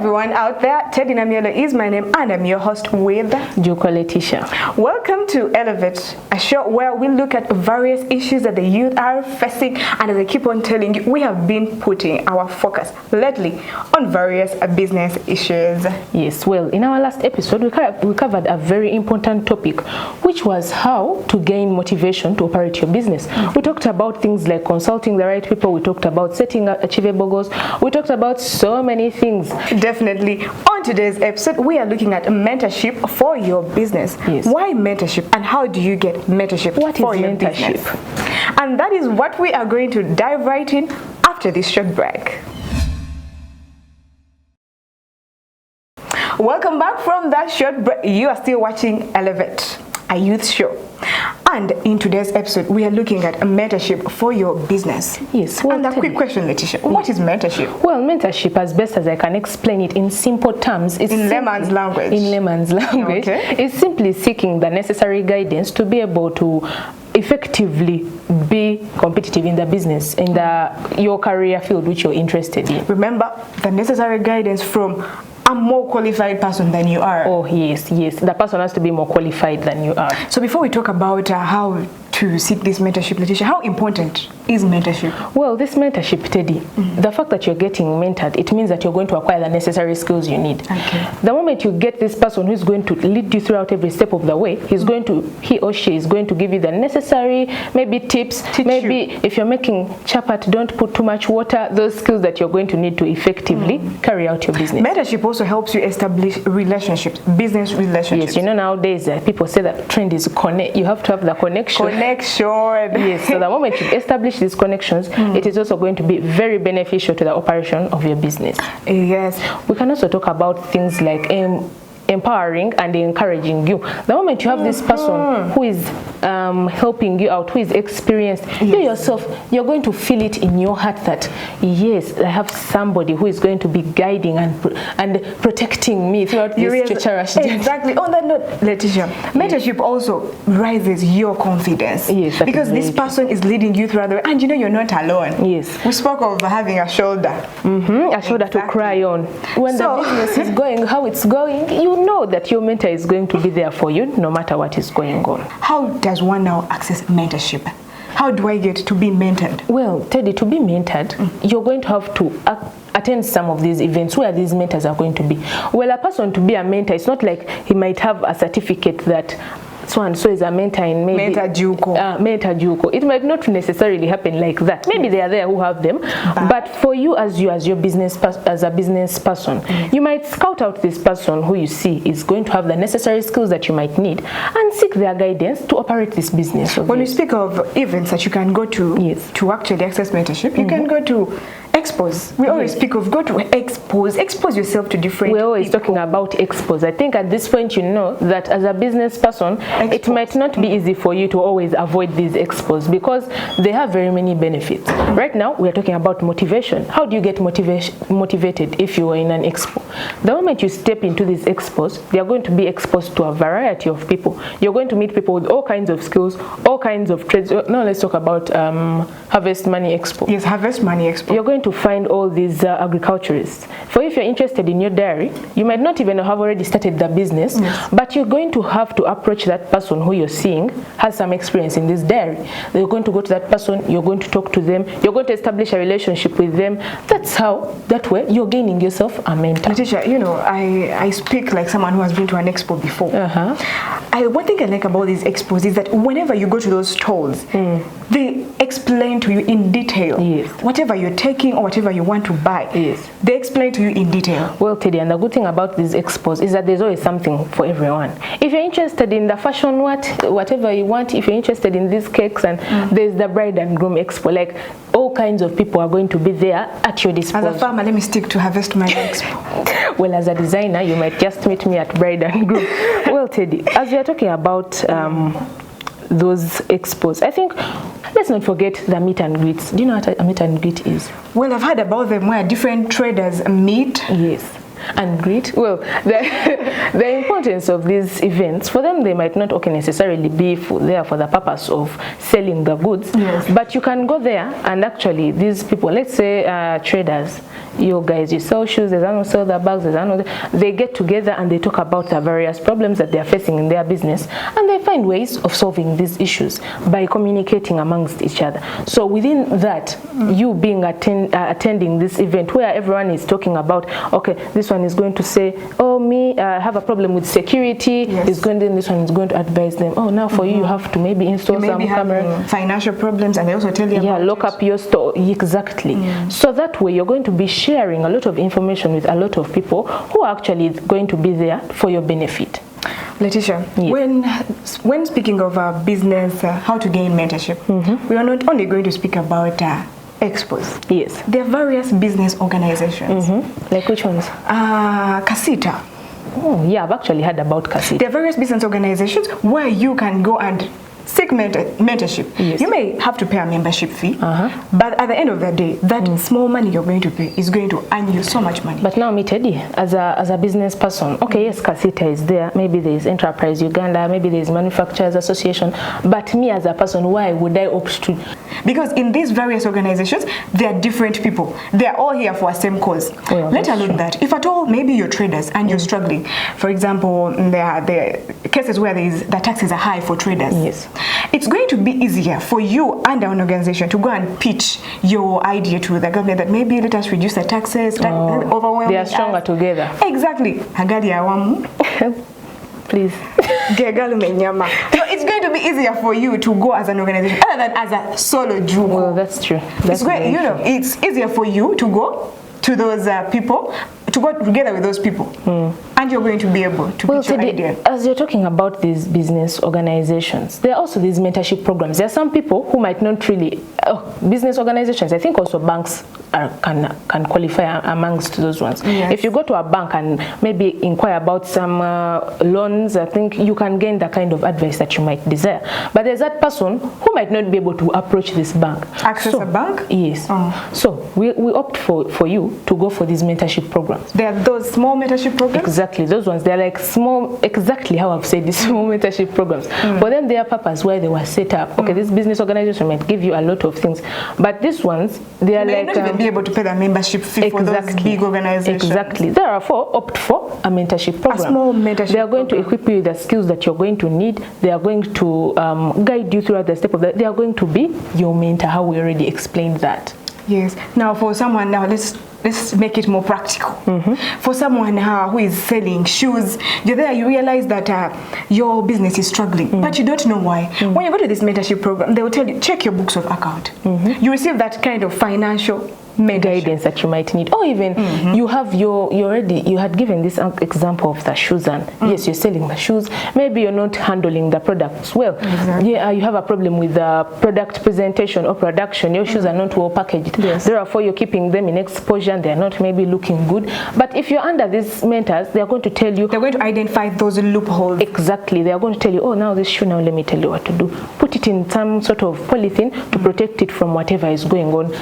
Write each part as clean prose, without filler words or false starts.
everyone out there, Teddy Namiola is my name and I'm your host with Joko Letitia. Welcome to Elevate, a show where we look at various issues that the youth are facing, and as I keep on telling you, we have been putting our focus lately on various business issues. Yes, well, in our last episode, we covered a very important topic, which was how to gain motivation to operate your business. We talked about things like consulting the right people, we talked about setting achievable goals, we talked about so many things. Definitely. On today's episode, we are looking at mentorship for your business. Yes. Why mentorship and how do you get mentorship for your business? And that is what we are going to dive right in after this short break. Welcome back from that short break. You are still watching Elevate, a youth show. And in today's episode, we are looking at mentorship for your business. Yes. Well, and a quick question, Letitia. What is mentorship? Well, mentorship, as best as I can explain it in simple terms, is in layman's language. In layman's language, okay. It's simply seeking the necessary guidance to be able to effectively be competitive in the business, in your career field which you're interested in. Remember, the necessary guidance from a more qualified person than you are. Oh, yes. The person has to be more qualified than you are. So before we talk about how to seek this mentorship, Letitia, how important is mentorship? Well, this mentorship, Teddy, the fact that you're getting mentored, it means that you're going to acquire the necessary skills you need. Okay. The moment you get this person who's going to lead you throughout every step of the way, he or she is going to give you the necessary, maybe tips, if you're making chapat, don't put too much water, those skills that you're going to need to effectively carry out your business. Mentorship also helps you establish relationships, business relationships. Yes, you know nowadays people say that trend is connect. You have to have the connection. Yes, so the moment you establish these connections, it is also going to be very beneficial to the operation of your business. Yes. We can also talk about things like empowering and encouraging you. The moment you have this person who is helping you out, who is experienced, you yourself, you're going to feel it in your heart that, yes, I have somebody who is going to be guiding and protecting me throughout this treacherous journey. Exactly. On that note, Letitia, mentorship also rises your confidence. Yes, because this person is leading you throughout the way, and you know you're not alone. Yes. We spoke of having a shoulder. A shoulder to cry on. When the business is going how it's going, you know that your mentor is going to be there for you no matter what is going on. How does one now access mentorship? How do I get to be mentored? Well, Teddy, to be mentored, you're going to have to attend some of these events where these mentors are going to be. Well, a person to be a mentor, it's not like he might have a certificate that so and so is a mentor in maybe Mentor Juko. It might not necessarily happen like that. Maybe they are there who have them, but for you as a business person, you might scout out this person who you see is going to have the necessary skills that you might need and seek their guidance to operate this business. When we speak of events that you can go to to actually access mentorship, you can go to expos. We always speak of go to expose yourself to different We're always talking about expos. I think at this point you know that as a business person, it might not be easy for you to always avoid these expos because they have very many benefits. Right now, we are talking about motivation. How do you get motivated if you are in an expo? The moment you step into these expos, they are going to be exposed to a variety of people. You're going to meet people with all kinds of skills, all kinds of trades. Now let's talk about Harvest Money Expo. Yes, Harvest Money Expo. You're going to find all these agriculturists. For if you're interested in your dairy, you might not even have already started the business, but you're going to have to approach that person who you're seeing has some experience in this dairy. You're going to go to that person, you're going to talk to them, you're going to establish a relationship with them. That way you're gaining yourself a mentor. Letitia, you know, I speak like someone who has been to an expo before. One thing I like about these expos is that whenever you go to those stalls, they explain to you in detail whatever you're taking or whatever you want to buy. They explain to you in detail. Well, Teddy, and the good thing about these expos is that there's always something for everyone. If you're interested in the fashion, whatever you want, if you're interested in these cakes, and there's the bride and groom expo, like all kinds of people are going to be there at your disposal. As a farmer, let me stick to Harvest Money Expo. Well, as a designer, you might just meet me at bride and groom. Well, Teddy, as we are talking about those expos, I think let's not forget the meet and greets. Do you know what a meet and greet is? Well, I've heard about them where different traders meet. Yes. And greet. Well, the importance of these events, for them they might not necessarily be there for the purpose of selling the goods, but But you can go there and actually these people, let's say traders, you guys, you sell shoes, there's one who sell their bags, there's one who, they get together and they talk about the various problems that they are facing in their business, and they find ways of solving these issues by communicating amongst each other. So within that, you being attending this event where everyone is talking about, okay, this one is going to say, oh, me, I have a problem with security, is going to, this one is going to advise them, oh, now for you, you have to maybe install some camera. Financial problems, and they also tell you about lock up your store. Exactly. So that way you're going to be sharing a lot of information with a lot of people who are actually going to be there for your benefit. Letitia, when speaking of business, how to gain mentorship, we are not only going to speak about expos. Yes. There are various business organizations. Like which ones? Casita. Oh, yeah, I've actually heard about Casita. There are various business organizations where you can go and seek mentorship. Yes. You may have to pay a membership fee, but at the end of the day, that small money you're going to pay is going to earn you so much money. But now, me, Teddy, as a business person, okay, yes, Casita is there. Maybe there is Enterprise Uganda, maybe there is Manufacturers Association. But me as a person, why would I opt to? Because in these various organizations, there are different people. They are all here for a same cause. Well, let alone that. If at all, maybe you're traders and you're struggling. For example, there are cases where the taxes are high for traders. Yes. It's going to be easier for you and an organization to go and pitch your idea to the government that maybe let us reduce the taxes, overwhelming. They are stronger together. Exactly. Please. So it's going to be easier for you to go as an organization other than as a solo jugo. Well, that's true. That's great. You know, it's easier for you to go to those people, to go together with those people, and you're going to be able to pitch your idea. As you're talking about these business organizations, there are also these mentorship programs. There are some people who might not really, business organizations, I think also banks can qualify amongst those ones. Yes. If you go to a bank and maybe inquire about some loans, I think you can gain the kind of advice that you might desire. But there's that person who might not be able to approach this bank. Access a bank? Yes. So we opt for you to go for these mentorship programs. There are those small mentorship programs? Exactly. Those ones, they're like small, exactly how I've said, these small mentorship programs. But then their purpose why they were set up. Okay, this business organization might give you a lot of things. But these ones, they are like... not even be able to pay the membership fee for those big organizations. Exactly. Therefore, opt for a mentorship program. A small mentorship They are going to equip you with the skills that you're going to need. They are going to guide you throughout the step of that. They are going to be your mentor, how we already explained that. Yes. Now, for someone, let's make it more practical. For someone who is selling shoes, you're there, you realize that your business is struggling, but you don't know why. When you go to this mentorship program, they will tell you, check your books of account. You receive that kind of financial guidance that you might need, or even you have you had given this example of the shoes, and yes, you're selling the shoes, maybe you're not handling the products well. Yeah, you have a problem with the product presentation or production. Your shoes are not well packaged, therefore you're keeping them in exposure and they're not maybe looking good. But if you're under these mentors, they're going to tell you, they're going to identify those loopholes. Exactly. They are going to tell you, oh, now this shoe, now let me tell you what to do. Put it in some sort of polythene to protect it from whatever is going on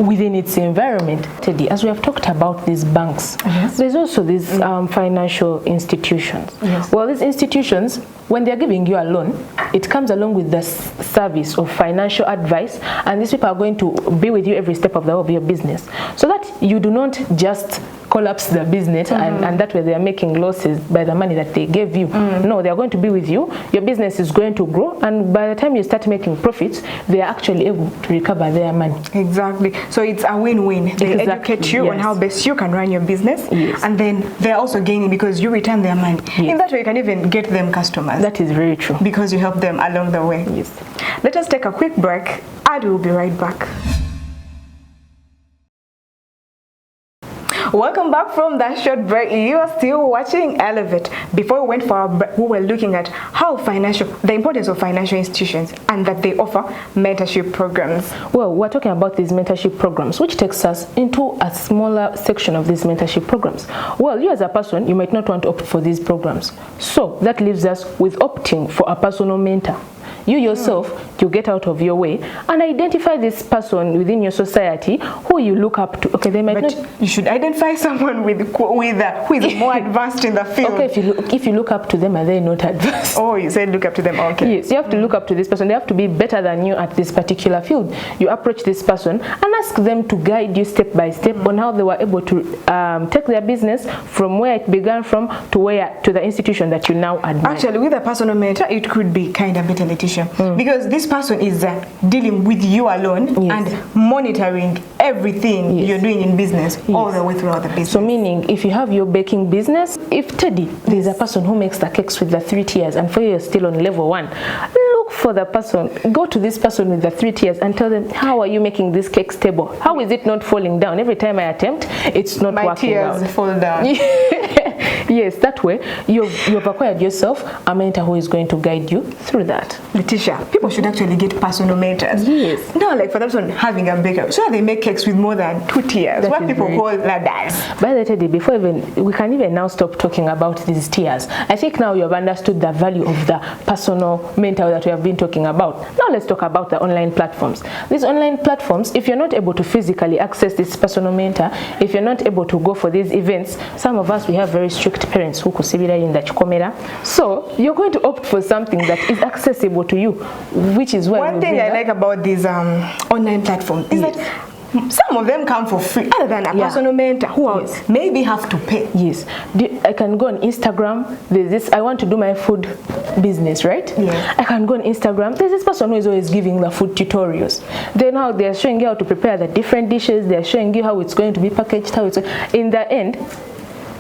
within its environment. Teddy, as we have talked about these banks, there's also these financial institutions. Well, these institutions, when they're giving you a loan, it comes along with the service of financial advice, and these people are going to be with you every step of your business, so that you do not just collapse the business and that way they are making losses by the money that they gave you. No, they are going to be with you. Your business is going to grow, and by the time you start making profits, they are actually able to recover their money. Exactly. So it's a win-win. They educate you on how best you can run your business, and then they're also gaining because you return their money. In that way, you can even get them customers. That is very true. Because you help them along the way. Let us take a quick break, and we'll be right back. Welcome back from that short break. You are still watching Elevate. Before we went for our break, we were looking at the importance of financial institutions and that they offer mentorship programs. Well, we're talking about these mentorship programs, which takes us into a smaller section of these mentorship programs. Well, you as a person, you might not want to opt for these programs. So that leaves us with opting for a personal mentor. you yourself, you get out of your way and identify this person within your society who you look up to. Okay, they might but not. You should identify someone who is more advanced in the field. Okay, if you look up to them, are they not advanced? Oh, you said look up to them. Okay. Yes, you have to look up to this person. They have to be better than you at this particular field. You approach this person and ask them to guide you step by step on how they were able to take their business from where it began from to the institution that you now admire. Actually, with a personal mentor, it could be kind of better, Letitia, because this person is dealing with you alone and monitoring everything you're doing in business all the way throughout the business. So meaning, if you have your baking business, if Teddy, there's a person who makes the cakes with the 3 tiers and for you you're still on level 1, look for the person, go to this person with the 3 tiers and tell them, how are you making this cake stable? How is it not falling down? Every time I attempt, it's not working out. My tiers fall down. Yes, that way you've acquired yourself a mentor who is going to guide you through that. Letitia, people should actually get personal mentors. Yes. No, like for that one, having a baker. So they make cakes with more than 2 tiers. What people call ladders. By the way, before we can even now stop talking about these tiers. I think now you have understood the value of the personal mentor that we have been talking about. Now let's talk about the online platforms. These online platforms, if you're not able to physically access this personal mentor, if you're not able to go for these events, some of us, we have very strict parents who kusibira in the chikomera. So you're going to opt for something that is accessible to you, which is why one thing I like about these online platforms is that some of them come for free, other than a personal mentor who maybe have to pay. Yes. I can go on Instagram. There's this, I want to do my food business, right? Yeah. I can go on Instagram. There's this person who is always giving the food tutorials. Then how they're showing you how to prepare the different dishes. They're showing you how it's going to be packaged, how it's in the end,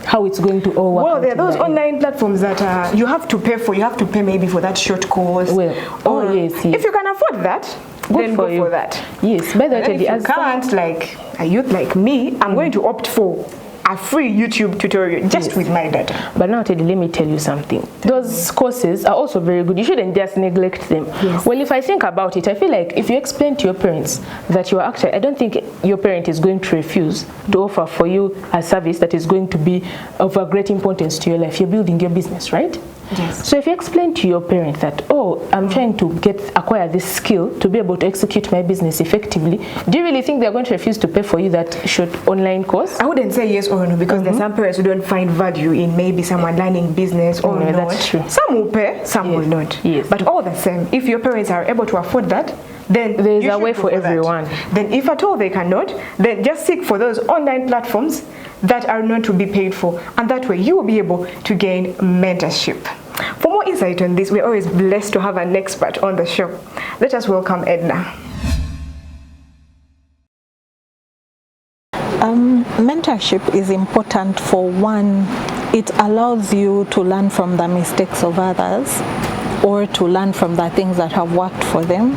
how it's going to all work. Well, there are those online platforms that you have to pay for. You have to pay maybe for that short course. Well, yes. If you can afford that, then go for that. Yes. By the way, if you can't, like a youth like me, I'm going to opt for a free YouTube tutorial just with my data. But now, Teddy, let me tell you something. Those courses are also very good. You shouldn't just neglect them. Yes. Well, if I think about it, I feel like if you explain to your parents that you are actually, I don't think your parent is going to refuse to offer for you a service that is going to be of a great importance to your life. You're building your business, right? Yes. So if you explain to your parent that, oh, I'm trying to acquire this skill to be able to execute my business effectively, do you really think they're going to refuse to pay for you that short online course? I wouldn't say yes or no, because there are some parents who don't find value in maybe someone learning business or not. That's true. Some will pay, some will not. Yes. But all the same, if your parents are able to afford that, then there's a way for everyone. Then if at all they cannot, then just seek for those online platforms that are not to be paid for, and that way you will be able to gain mentorship. For more insight on this, we're always blessed to have an expert on the show. Let us welcome Edna. Mentorship is important for one. It allows you to learn from the mistakes of others or to learn from the things that have worked for them.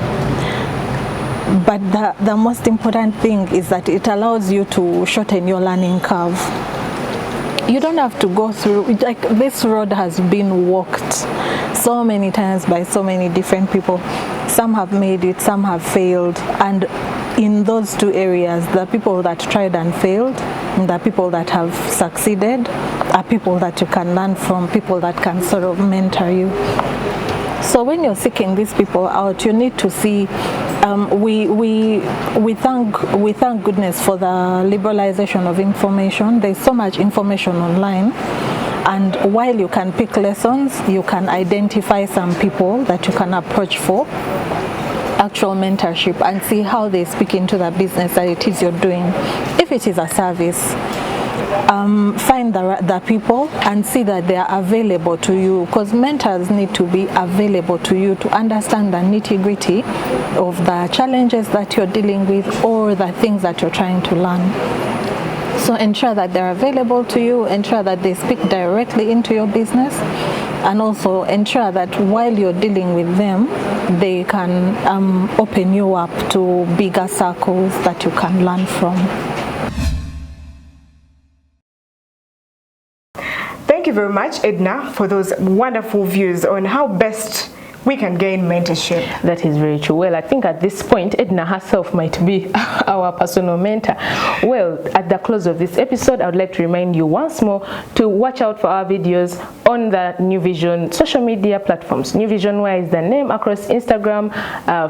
But the most important thing is that it allows you to shorten your learning curve. You don't have to go through, like, this road has been walked so many times by so many different people. Some have made it, some have failed, and in those two areas, the people that tried and failed, and the people that have succeeded are people that you can learn from, people that can sort of mentor you. So when you're seeking these people out, you need to see, we thank goodness for the liberalization of information. There's so much information online, and while you can pick lessons, you can identify some people that you can approach for actual mentorship and see how they speak into the business that it is you're doing. If it is a service, find the people and see that they are available to you, because mentors need to be available to you to understand the nitty-gritty of the challenges that you're dealing with or the things that you're trying to learn. So ensure that they're available to you, ensure that they speak directly into your business, and also ensure that while you're dealing with them, they can open you up to bigger circles that you can learn from. Thank you very much, Edna, for those wonderful views on how best we can gain mentorship. That is very true. Well, I think at this point, Edna herself might be our personal mentor. Well, at the close of this episode, I would like to remind you once more to watch out for our videos on the New Vision social media platforms. New Vision Y is the name, across Instagram,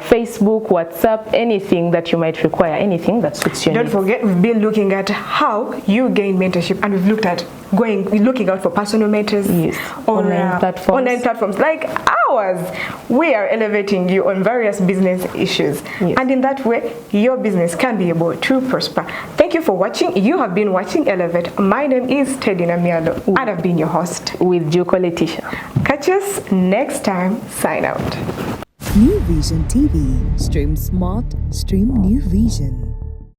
Facebook, WhatsApp, anything that you might require, anything that suits your needs. Don't forget, we've been looking at how you gain mentorship, and we've looked at looking out for personal mentors on online platforms like ours. We are elevating you on various business issues, and in that way your business can be able to prosper. Thank you for watching. You have been watching Elevate. My name is Teddy Namialo, and I've been your host with Juko Letitia. Catch us next time. Sign out. New Vision TV. Stream smart, stream New Vision.